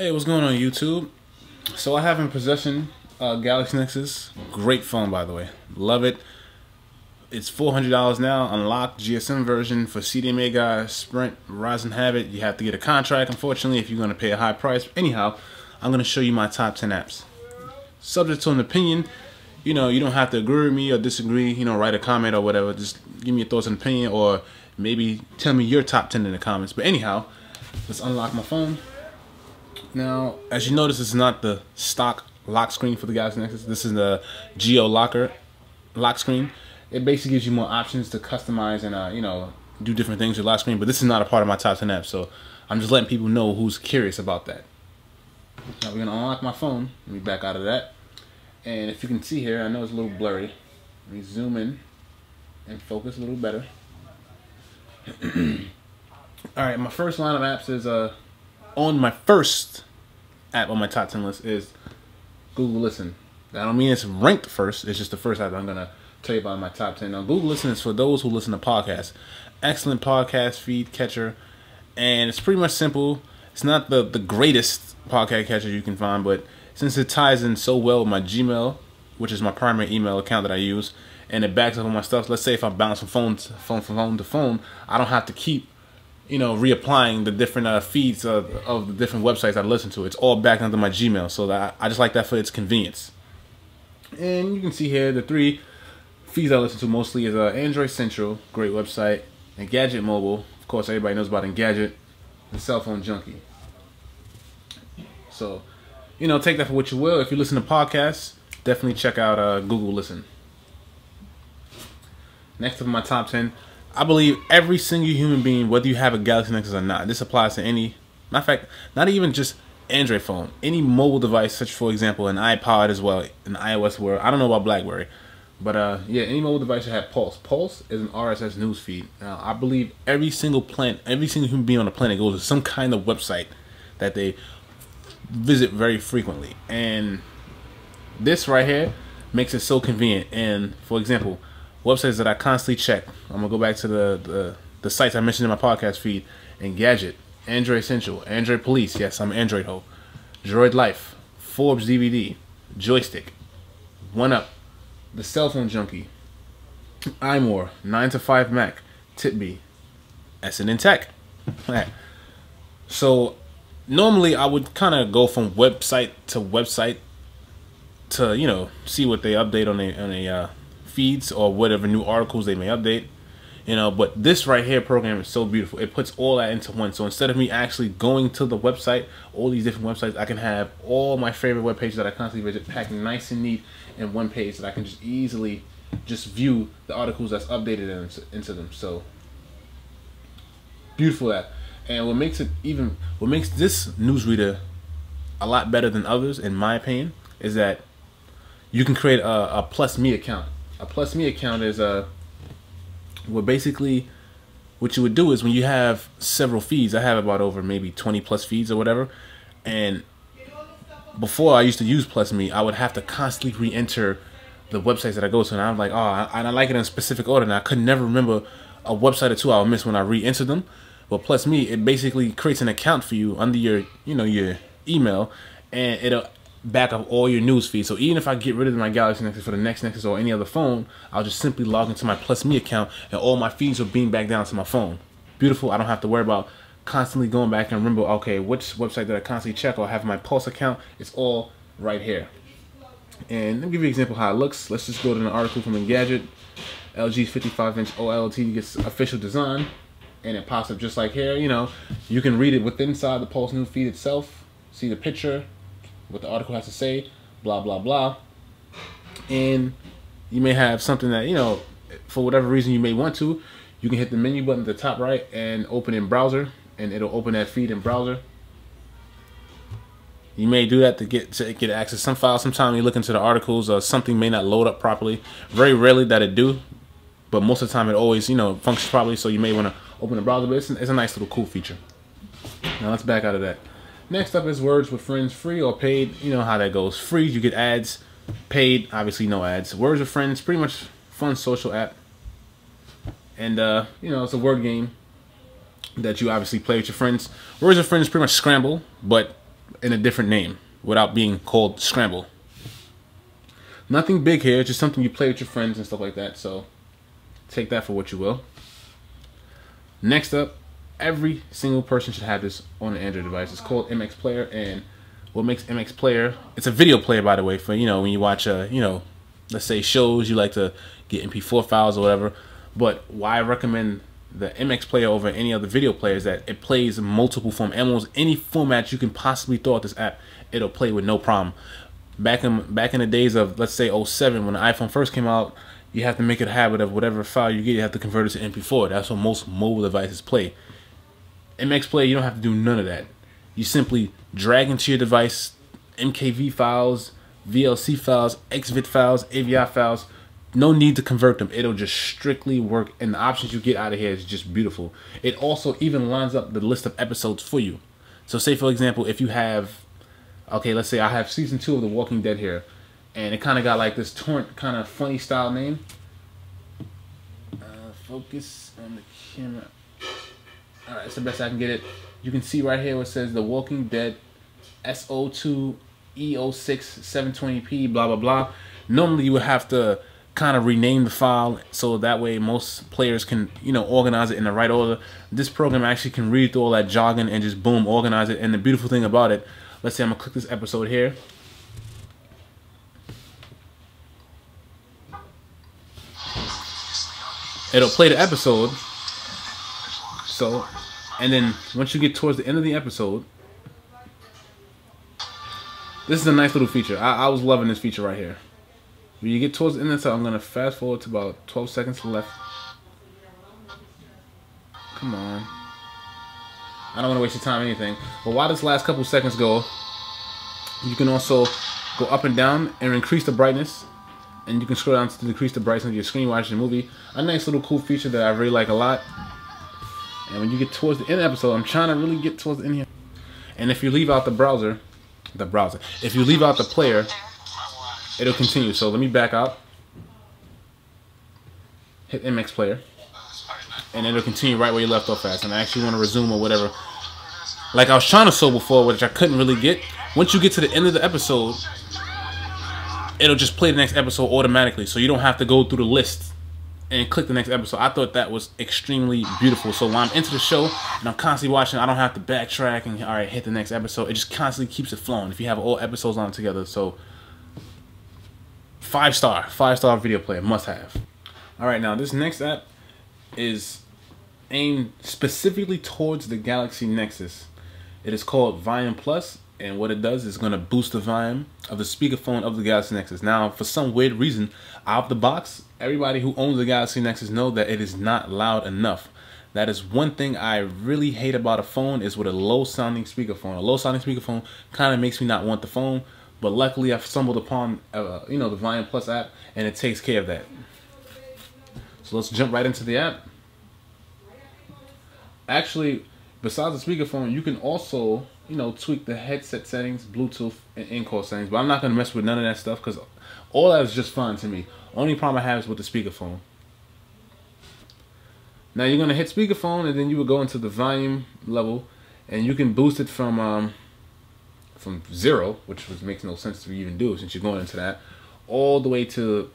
Hey, what's going on YouTube? So I have in possession Galaxy Nexus. Great phone, by the way. Love it. It's $400 now, unlocked GSM version for CDMA guys. Sprint, Verizon have it. You have to get a contract, unfortunately, if you're going to pay a high price. Anyhow, I'm going to show you my top 10 apps. Subject to an opinion, you don't have to agree with me or disagree, write a comment or whatever. Just give me your thoughts and opinion, or maybe tell me your top 10 in the comments. But anyhow, let's unlock my phone. Now, as you notice, this is not the stock lock screen for the Galaxy Nexus. This is the Geo Locker lock screen. It basically gives you more options to customize and do different things with lock screen. But this is not a part of my top 10 apps, so I'm just letting people know who's curious about that. Now we're gonna unlock my phone. Let me back out of that. And if you can see here, I know it's a little blurry. Let me zoom in and focus a little better. All right, my first line of apps is on my first app on my top 10 list is Google Listen. I don't mean it's ranked first. It's just the first app I'm gonna tell you about in my top 10. Now, Google Listen is for those who listen to podcasts. Excellent podcast feed catcher, and it's pretty much simple. It's not the greatest podcast catcher you can find, but since it ties in so well with my Gmail, which is my primary email account that I use, and it backs up on my stuff. Let's say if I bounce from phone to phone, I don't have to keep reapplying the different feeds of the different websites I listen to. It's all back under my Gmail, so that I just like that for its convenience. And you can see here the three feeds I listen to mostly is Android Central, great website, and Gadget Mobile. Of course, everybody knows about Engadget, and Cell Phone Junkie. So, take that for what you will. If you listen to podcasts, definitely check out Google Listen. Next up in my top 10, I believe every single human being, whether you have a Galaxy Nexus or not, this applies to any, matter of fact, not even just Android phone, any mobile device, such for example an iPod as well, an iOS world. I don't know about BlackBerry, but yeah, any mobile device that have Pulse. Pulse is an RSS news feed. Now, I believe every single human being on the planet goes to some kind of website that they visit very frequently, and this right here makes it so convenient. And for example, websites that I constantly check, I'm gonna go back to the sites I mentioned in my podcast feed: Engadget, Android Essential, Android Police. Yes, I'm an Android ho. Droid Life, Forbes DVD, Joystick, 1UP, the Cell Phone Junkie, iMore, 9 to 5 Mac, TipBee, SNN Tech. So normally I would kind of go from website to website to see what they update on a feeds or whatever new articles they may update, but this right here program is so beautiful. It puts all that into one. So instead of me actually going to the website, all these different websites, I can have all my favorite web pages that I constantly visit packed nice and neat in one page that I can just easily view the articles that's updated into them. So beautiful that. And what makes this newsreader a lot better than others, in my opinion, is that you can create a PlusMe account. A PlusMe account is basically what you would do is when you have several feeds. I have about over maybe 20 plus feeds or whatever, and before I used to use PlusMe, I would have to constantly re-enter the websites that I go to, and I'm like, oh, I like it in a specific order, and I could never remember a website or two I would miss when I re-enter them. But PlusMe, it basically creates an account for you under your your email, and it'll back up all your news feeds. So even if I get rid of my Galaxy Nexus for the next Nexus or any other phone, I'll just simply log into my PlusMe account, and all my feeds will beam back down to my phone. Beautiful. I don't have to worry about constantly going back and remember, okay, which website did I constantly check, or have my Pulse account. It's all right here. And let me give you an example of how it looks. Let's just go to an article from Engadget. LG's 55-inch OLED gets official design, and it pops up just like here. You can read it within inside the Pulse news feed itself, see the picture, what the article has to say, blah blah blah. And you may have something that for whatever reason you may want to, you can hit the menu button at the top right and open in browser, and it'll open that feed in browser. You may do that to get access some files. Sometimes you look into the articles, or something may not load up properly. Very rarely that it do, but most of the time it always functions properly. So you may want to open the browser, but it's a nice little cool feature. Now let's back out of that. Next up is Words with Friends, free or paid. You know how that goes. Free, you get ads. Paid, obviously no ads. Words with Friends, pretty much fun social app. And it's a word game that you obviously play with your friends. Words with Friends is pretty much Scramble, but in a different name without being called Scramble. Nothing big here, just something you play with your friends and stuff like that. So take that for what you will. Next up, every single person should have this on an Android device. It's called MXPlayer, and what makes MXPlayer, it's a video player, by the way, for, you know, when you watch let's say shows, you like to get MP4 files or whatever. But why I recommend the MXPlayer over any other video player is that it plays multiple formats. Almost any format you can possibly throw at this app, it'll play with no problem. Back in the days of, let's say, 07, when the iPhone first came out, you have to make it a habit of whatever file you get, you have to convert it to MP4. That's what most mobile devices play. MXPlayer, you don't have to do none of that. You simply drag into your device MKV files, VLC files, XVID files, AVI files. No need to convert them. It'll just strictly work, and the options you get out of here is just beautiful. It also even lines up the list of episodes for you. So say, for example, if you have, okay, let's say I have season 2 of The Walking Dead here, and it kind of got like this torrent kind of funny style name. Focus on the camera. All right, that's the best I can get it. You can see right here where it says The Walking Dead SO2 E06 720p blah blah blah. Normally you would have to kind of rename the file so that way most players can, you know, organize it in the right order. This program actually can read through all that jargon and just boom, organize it. And the beautiful thing about it, let's say I'm gonna click this episode here. It'll play the episode. So, and then once you get towards the end of the episode, this is a nice little feature. I was loving this feature right here. When you get towards the end of the time, I'm going to fast forward to about 12 seconds left. Come on. I don't want to waste your time or anything. But while this last couple seconds go, you can also go up and down and increase the brightness. And you can scroll down to decrease the brightness of your screen watching the movie. A nice little cool feature that I really like a lot. And when you get towards the end of the episode, I'm trying to really get towards the end here. And if you leave out the browser, if you leave out the player, it'll continue. So let me back out, hit MXPlayer, and it'll continue right where you left off at. And I actually want to resume or whatever. Like I was trying to show before, which I couldn't really get. Once you get to the end of the episode, it'll just play the next episode automatically. So you don't have to go through the list and click the next episode. I thought that was extremely beautiful. So when I'm into the show and I'm constantly watching, I don't have to backtrack and, all right, hit the next episode. It just constantly keeps it flowing if you have all episodes on together. So 5-star video player, must have. All right, now this next app is aimed specifically towards the Galaxy Nexus. It is called Volume Plus, and what it does is going to boost the volume of the speakerphone of the Galaxy Nexus. Now, for some weird reason, out of the box, everybody who owns the Galaxy Nexus know that it is not loud enough. That is one thing I really hate about a phone, is with a low-sounding speakerphone. A low-sounding speakerphone kind of makes me not want the phone. But luckily, I've stumbled upon, the Volume Plus app, and it takes care of that. So let's jump right into the app. Actually, besides the speakerphone, you can also, tweak the headset settings, Bluetooth, and in-call settings. But I'm not going to mess with none of that stuff because all that is just fine to me. Only problem I have is with the speakerphone. Now you're going to hit speakerphone, and then you will go into the volume level, and you can boost it from 0, which makes no sense to even do since you're going into that, all the way to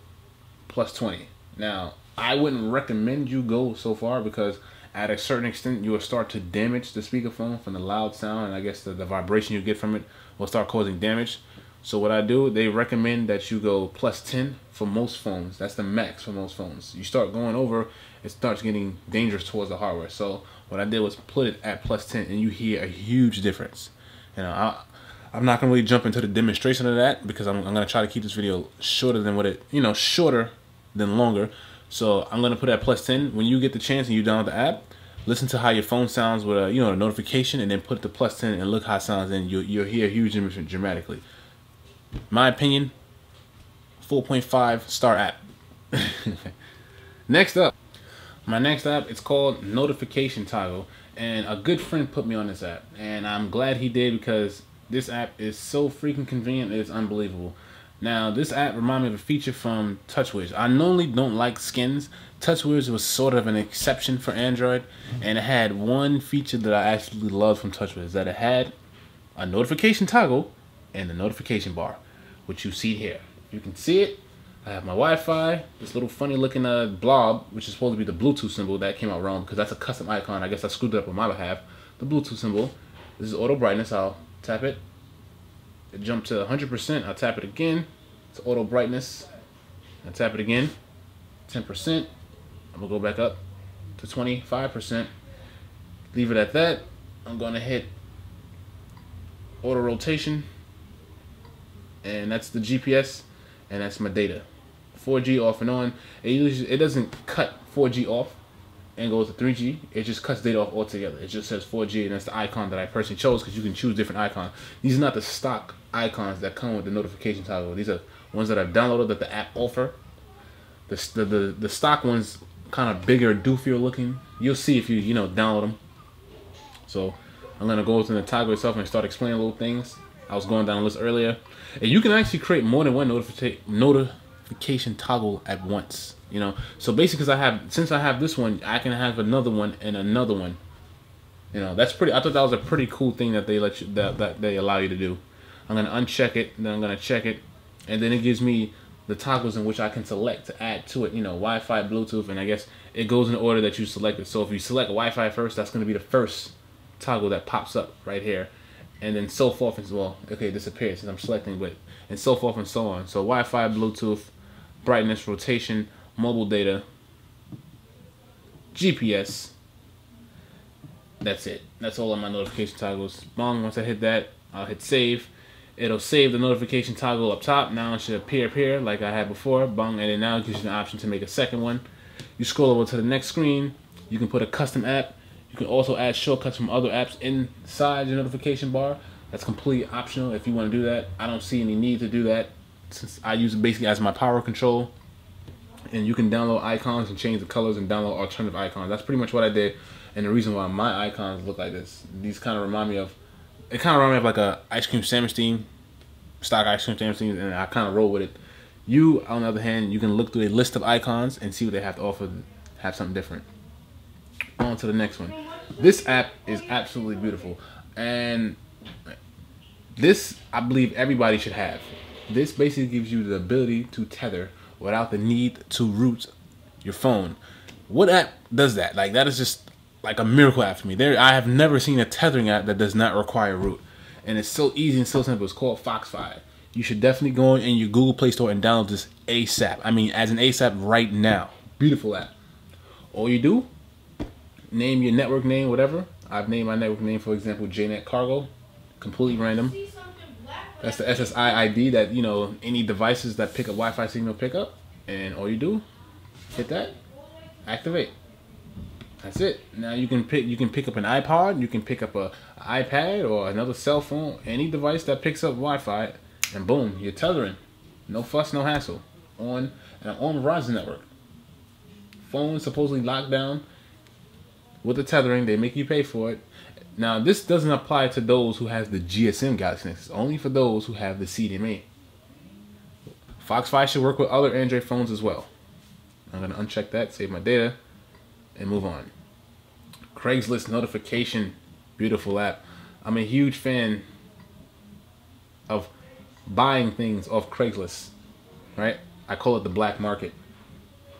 +20. Now, I wouldn't recommend you go so far because at a certain extent you will start to damage the speakerphone from the loud sound, and I guess the vibration you get from it will start causing damage. So what I do, they recommend that you go +10 for most phones. That's the max for most phones. You start going over, it starts getting dangerous towards the hardware. So what I did was put it at +10, and you hear a huge difference. I'm not gonna really jump into the demonstration of that because I'm gonna try to keep this video shorter than what it, shorter than longer. So I'm gonna put it at +10. When you get the chance and you download the app, listen to how your phone sounds with a, a notification, and then put it to +10 and look how it sounds, and you'll hear a huge difference dramatically. My opinion, 4.5-star app. Next up, my next app, it's called Notification Toggle, and a good friend put me on this app, and I'm glad he did because this app is so freaking convenient, it's unbelievable. Now, this app reminds me of a feature from TouchWiz. I normally don't like skins. TouchWiz was sort of an exception for Android, and it had one feature that I actually loved from TouchWiz, that it had a notification toggle and the notification bar, which you see here. You can see it. I have my Wi-Fi, this little funny looking blob, which is supposed to be the Bluetooth symbol. That came out wrong because that's a custom icon. I guess I screwed it up on my behalf. The Bluetooth symbol. This is auto brightness. I'll tap it. It jumped to 100%. I'll tap it again. It's auto brightness. I'll tap it again. 10%. I'm gonna go back up to 25%. Leave it at that. I'm gonna hit auto rotation, and that's the GPS, and that's my data. 4G off and on. It doesn't cut 4G off and goes to 3G. It just cuts data off altogether. It just says 4G, and that's the icon that I personally chose because you can choose different icons. These are not the stock icons that come with the notification toggle. These are ones that I've downloaded that the app offer. The stock ones kind of bigger, doofier looking. You'll see if you download them. So I'm gonna go to the toggle itself and start explaining little things. I was going down the list earlier, and you can actually create more than one notification toggle at once. So basically, since I have this one, I can have another one and another one. That's pretty. I thought that was a pretty cool thing that they let you that they allow you to do. I'm gonna uncheck it, and then I'm gonna check it, and then it gives me the toggles in which I can select to add to it. Wi-Fi, Bluetooth, and I guess it goes in the order that you selected. So if you select Wi-Fi first, that's gonna be the first toggle that pops up right here, and then so forth as well. Okay, it disappears since I'm selecting, but and so forth and so on. So Wi-Fi, Bluetooth, brightness, rotation, mobile data, GPS. That's it. That's all on my notification toggles. Bong. Once I hit that, I'll hit save. It'll save the notification toggle up top. Now it should appear like I had before. Bong. And then now it gives you the option to make a second one. You scroll over to the next screen. You can put a custom app. You can also add shortcuts from other apps inside your notification bar. That's completely optional if you want to do that. I don't see any need to do that since I use it basically as my power control. And you can download icons and change the colors and download alternative icons. That's pretty much what I did, and the reason why my icons look like this. These kind of remind me of like a ice cream sandwich theme, stock ice cream sandwich theme, and I kind of roll with it. You, on the other hand, you can look through a list of icons and see what they have to offer, have something different. On to the next one. This app is absolutely beautiful, and this I believe everybody should have. This basically gives you the ability to tether without the need to root your phone. What app does that? Like, that is just like a miracle app for me. I have never seen a tethering app that does not require root, and it's so easy and so simple. It's called FoxFi. You should definitely go in your Google Play Store and download this ASAP. I mean, as an ASAP right now. Beautiful app. All you do, name your network name, whatever. I've named my network name, for example, JNet Cargo. Completely random. That's the SSI ID that, any devices that pick up Wi-Fi signal pick up. And all you do, hit that, activate. That's it. Now you can pick up an iPod, you can pick up an iPad or another cell phone, any device that picks up Wi-Fi, and boom, you're tethering. No fuss, no hassle. On Verizon network. Phone supposedly locked down with the tethering. They make you pay for it. Now, this doesn't apply to those who have the GSM Galaxy Nexus. Only for those who have the CDMA. FoxFi should work with other Android phones as well. I'm going to uncheck that, save my data, and move on. Craigslist notification. Beautiful app. I'm a huge fan of buying things off Craigslist. Right? I call it the black market.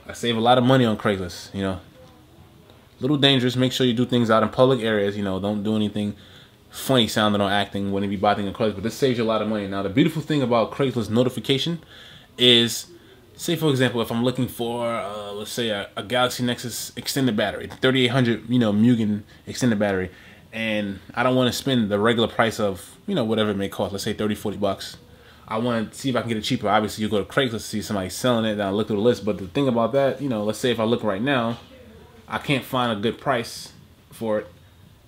I save a lot of money on Craigslist, Little dangerous. Make sure you do things out in public areas. Don't do anything funny sounding or acting when you buy things on Craigslist. But this saves you a lot of money. Now, the beautiful thing about Craigslist notification is, say for example, if I'm looking for, let's say a Galaxy Nexus extended battery, 3800, Mugen extended battery, and I don't want to spend the regular price of, whatever it may cost. Let's say 30, 40 bucks. I want to see if I can get it cheaper. Obviously, you go to Craigslist to see somebody selling it. Then I look through the list. But the thing about that, let's say if I look right now, I can't find a good price for it,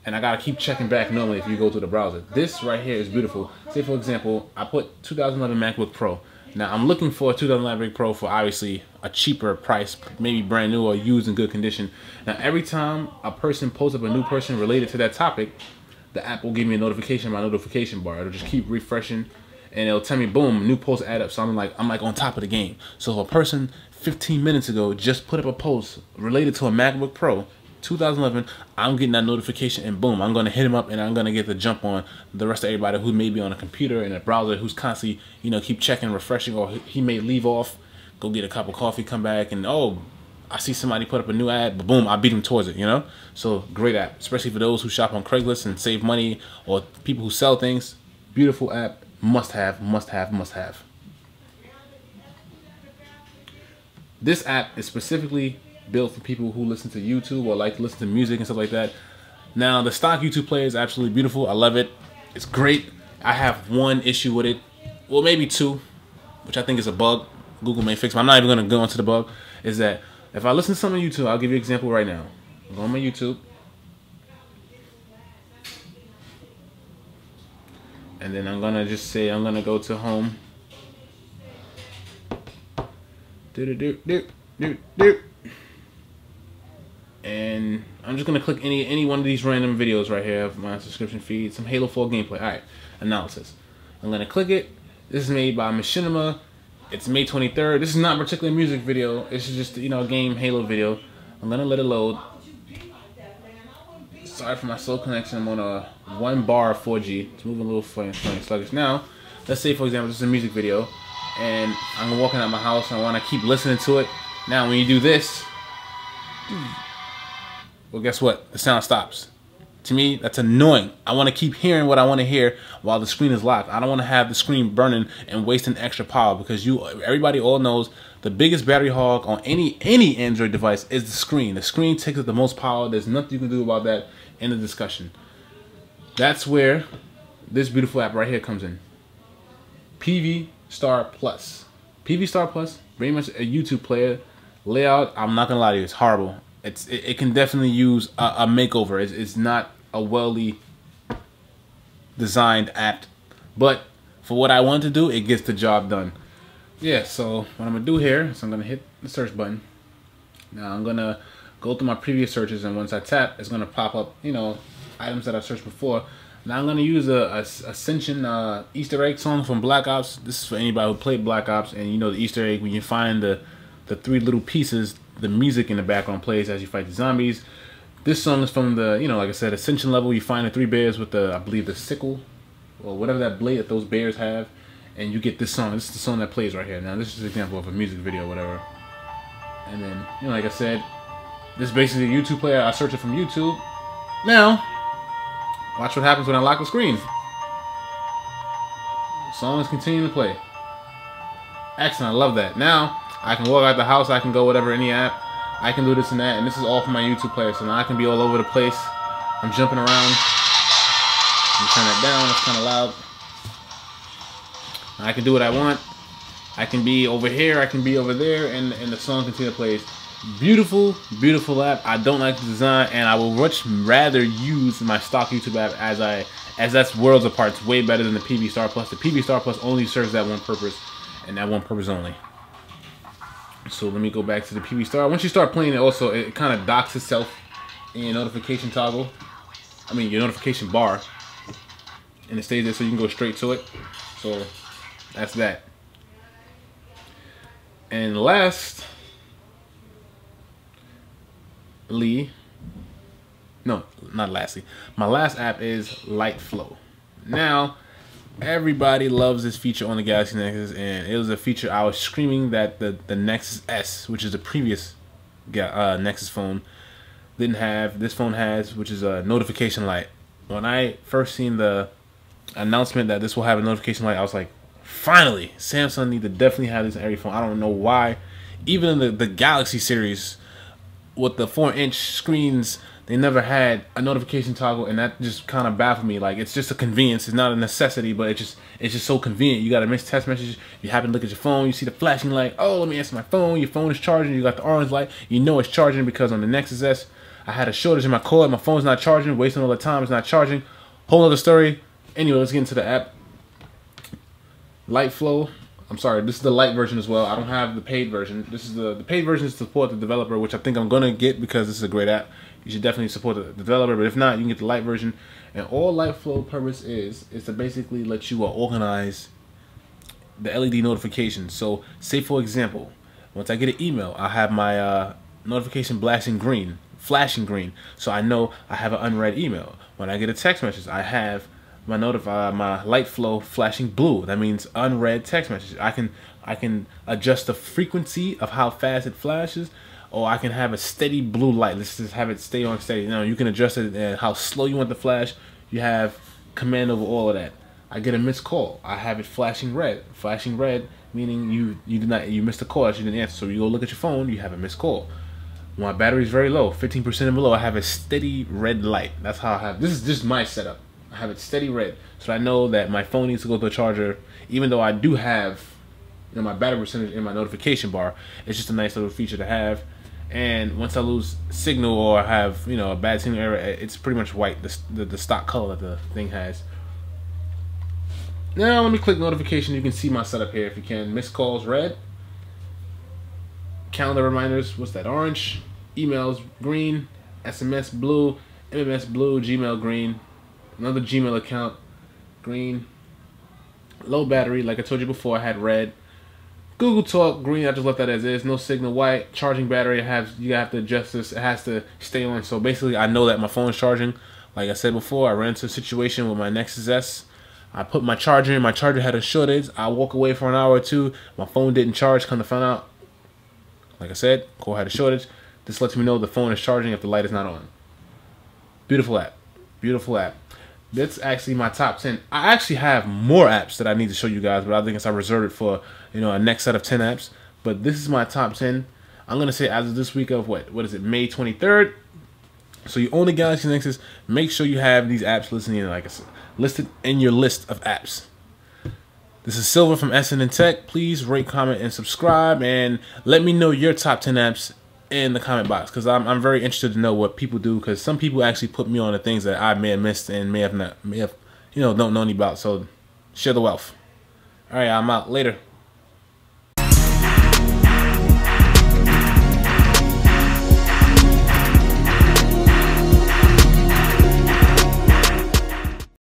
and I gotta keep checking back normally if you go to the browser. This right here is beautiful. Say for example, I put 2011 MacBook Pro. Now I'm looking for a 2011 MacBook Pro for obviously a cheaper price, maybe brand new or used in good condition. Now every time a person posts up a new person related to that topic, the app will give me a notification in my notification bar. It'll just keep refreshing, and it'll tell me, boom, new posts add up. So I'm like on top of the game. So if a person 15 minutes ago just put up a post related to a MacBook Pro, 2011, I'm getting that notification, and boom, I'm gonna hit him up, and I'm gonna get the jump on the rest of everybody who may be on a computer and a browser who's constantly, you know, keep checking, refreshing, or he may leave off, go get a cup of coffee, come back, and oh, I see somebody put up a new ad, but boom, I beat him towards it, you know? So great app, especially for those who shop on Craigslist and save money, or people who sell things. Beautiful app, must have, must have, must have. This app is specifically built for people who listen to YouTube or like to listen to music and stuff like that. Now, the stock YouTube player is absolutely beautiful. I love it. It's great. I have one issue with it. Well, maybe two, which I think is a bug. Google may fix, but I'm not even going to go into the bug. Is that if I listen to something on YouTube, I'll give you an example right now. I'm going on my YouTube. And then I'm going to just say, I'm going to go to home. And I'm just gonna click any one of these random videos right here of my subscription feed, some Halo 4 gameplay. Alright, analysis. I'm gonna click it. This is made by Machinima. It's May 23rd. This is not particularly a music video. It's just, you know, a game Halo video. I'm gonna let it load. Sorry for my slow connection. I'm on a 1 bar 4G. It's moving a little funny, sluggish. Now, let's say for example this is a music video, and I'm walking out my house and I want to keep listening to it. Now, when you do this, well, guess what? The sound stops. To me, that's annoying. I want to keep hearing what I want to hear while the screen is locked. I don't want to have the screen burning and wasting extra power, because everybody all knows the biggest battery hog on any Android device is the screen. The screen takes up the most power. There's nothing you can do about that in the discussion. That's where this beautiful app right here comes in. PVSTAR Plus. PVSTAR Plus, very much a YouTube player. Layout, I'm not gonna lie to you, it's horrible. It can definitely use a makeover. It's not a well-y designed app, but for what I want to do, it gets the job done. Yeah, so what I'm gonna do here is I'm gonna hit the search button. Now I'm gonna go through my previous searches, and once I tap, it's gonna pop up, you know, items that I searched before. Now I'm gonna use a Ascension Easter egg song from Black Ops. This is for anybody who played Black Ops, and you know the Easter egg when you find the 3 little pieces, the music in the background plays as you fight the zombies. This song is from the, you know, like I said, Ascension level. You find the 3 bears with the, I believe, the sickle or whatever that blade that those bears have, and you get this song. This is the song that plays right here. Now this is an example of a music video or whatever. And then, you know, like I said, this is basically a YouTube player. I searched it from YouTube. Now, watch what happens when I lock the screen. The song is continuing to play. Excellent, I love that. Now, I can walk out the house, I can go whatever, any app. I can do this and that, and this is all from my YouTube player. So now I can be all over the place. I'm jumping around. I'm turn that down, it's kind of loud. I can do what I want. I can be over here, I can be over there, and the song continues to play. Beautiful, beautiful app. I don't like the design, and I will much rather use my stock YouTube app as that's worlds apart. It's way better than the PVSTAR Plus. The PVSTAR Plus only serves that one purpose, and that one purpose only. So let me go back to the PVSTAR. Once you start playing it, also it kind of docks itself in your notification toggle. I mean your notification bar, and it stays there so you can go straight to it. So that's that. And lastly, no, not lastly, my last app is Lightflow. Now, everybody loves this feature on the Galaxy Nexus, and it was a feature I was screaming that the Nexus S, which is the previous Nexus phone, didn't have. This phone has, which is a notification light. When I first seen the announcement that this will have a notification light, I was like, finally, Samsung need to definitely have this in every phone. I don't know why. Even in the Galaxy series with the 4-inch screens, they never had a notification toggle, and that just kind of baffled me. Like, it's just a convenience. It's not a necessity, but it's just so convenient. You got a missed text message. You happen to look at your phone. You see the flashing light. Oh, let me answer my phone. Your phone is charging. You got the orange light. You know it's charging because on the Nexus S, I had a shortage in my cord. My phone's not charging. Wasting all the time. It's not charging. Whole other story. Anyway, let's get into the app. Lightflow. I'm sorry, this is the light version as well. I don't have the paid version. This is the paid version is to support the developer, which I think I'm gonna get because this is a great app. You should definitely support the developer, but if not, you can get the light version. And all Lightflow purpose is to basically let you organize the LED notifications. So, say for example, once I get an email, I have my notification blasting green flashing green, so I know I have an unread email. When I get a text message, I have my my Lightflow flashing blue. That means unread text message. I can adjust the frequency of how fast it flashes, or I can have a steady blue light. Let's just have it stay on steady. Now you can adjust it and how slow you want the flash. You have command over all of that. I get a missed call. I have it flashing red. Flashing red meaning you missed a call that you didn't answer. So you go look at your phone, you have a missed call. When my battery is very low, 15% and below, I have a steady red light. That's how I have. This is just my setup. I have it steady red, so I know that my phone needs to go to a charger. Even though I do have, my battery percentage in my notification bar, it's just a nice little feature to have. And once I lose signal or have a bad signal error, it's pretty much white, the stock color that the thing has. Now let me click notification. You can see my setup here if you can. Missed calls red. Calendar reminders, what's that? Orange. Emails green. SMS blue. MMS blue. Gmail green. Another Gmail account green. Low battery, like I told you before, I had red. Google Talk green, I just left that as is. No signal white. Charging battery, you have to adjust this. It has to stay on. So basically I know that my phone is charging. Like I said before, I ran into a situation with my Nexus S. I put my charger in, my charger had a shortage. I walk away for an hour or two, my phone didn't charge. Come to find out, like I said, core had a shortage. This lets me know the phone is charging if the light is not on. Beautiful app. Beautiful app. That's actually my top 10. I actually have more apps that I need to show you guys, but I think I reserve it for a next set of 10 apps. But this is my top 10. I'm gonna say as of this week of what is it, May 23rd. So you own the Galaxy Nexus, make sure you have these apps listed in your list of apps. This is Silver from SN Tech. Please rate, comment, and subscribe, and let me know your top 10 apps in the comment box, because I'm very interested to know what people do, because some people actually put me on the things that I may have missed and may have don't know any about. So share the wealth. All right, I'm out. Later.